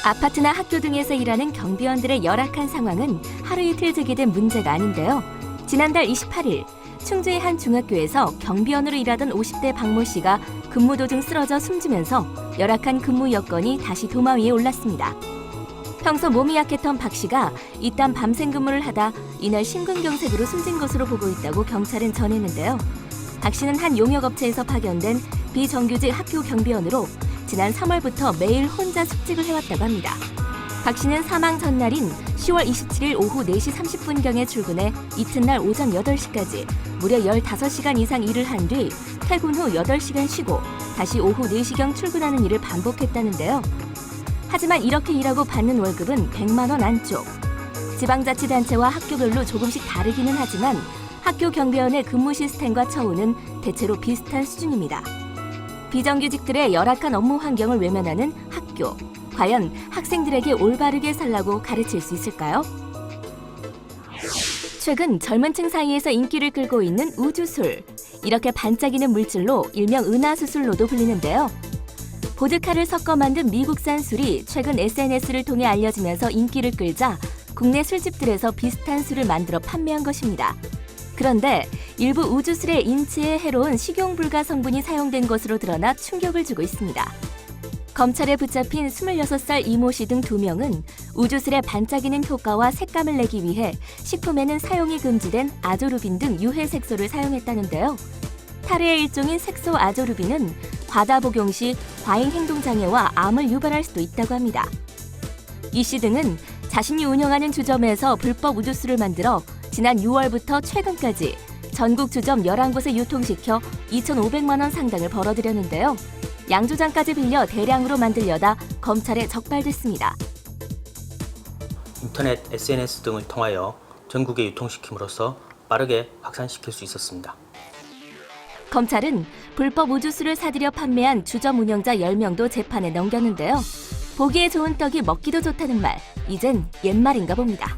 아파트나 학교 등에서 일하는 경비원들의 열악한 상황은 하루 이틀 제기된 문제가 아닌데요. 지난달 28일 충주의 한 중학교에서 경비원으로 일하던 50대 박모 씨가 근무 도중 쓰러져 숨지면서 열악한 근무 여건이 다시 도마 위에 올랐습니다. 평소 몸이 약했던 박 씨가 이딴 밤샘 근무를 하다 이날 심근경색으로 숨진 것으로 보고 있다고 경찰은 전했는데요. 박 씨는 한 용역업체에서 파견된 비정규직 학교 경비원으로 지난 3월부터 매일 혼자 숙직을 해왔다고 합니다. 박 씨는 사망 전날인 10월 27일 오후 4시 30분경에 출근해 이튿날 오전 8시까지 무려 15시간 이상 일을 한 뒤 퇴근 후 8시간 쉬고 다시 오후 4시경 출근하는 일을 반복했다는데요. 하지만 이렇게 일하고 받는 월급은 100만 원 안쪽. 지방자치단체와 학교별로 조금씩 다르기는 하지만 학교 경비원의 근무 시스템과 처우는 대체로 비슷한 수준입니다. 비정규직들의 열악한 업무 환경을 외면하는 학교. 과연 학생들에게 올바르게 살라고 가르칠 수 있을까요? 최근 젊은 층 사이에서 인기를 끌고 있는 우주술. 이렇게 반짝이는 물질로 일명 은하수술로도 불리는데요. 보드카를 섞어 만든 미국산 술이 최근 SNS를 통해 알려지면서 인기를 끌자 국내 술집들에서 비슷한 술을 만들어 판매한 것입니다. 그런데 일부 우주술에 인체에 해로운 식용불가 성분이 사용된 것으로 드러나 충격을 주고 있습니다. 검찰에 붙잡힌 26살 이모 씨 등 2명은 우주술의 반짝이는 효과와 색감을 내기 위해 식품에는 사용이 금지된 아조르빈 등 유해 색소를 사용했다는데요. 탈의 일종인 색소 아조르빈은 과다 복용 시 과잉 행동 장애와 암을 유발할 수도 있다고 합니다. 이 씨 등은 자신이 운영하는 주점에서 불법 우주술을 만들어 지난 6월부터 최근까지 전국 주점 11곳에 유통시켜 2,500만 원 상당을 벌어들였는데요. 양조장까지 빌려 대량으로 만들려다 검찰에 적발됐습니다. 인터넷, SNS 등을 통하여 전국에 유통시킴으로써 빠르게 확산시킬 수 있었습니다. 검찰은 불법 우주술을 사들여 판매한 주점 운영자 10명도 재판에 넘겼는데요. 보기에 좋은 떡이 먹기도 좋다는 말, 이젠 옛말인가 봅니다.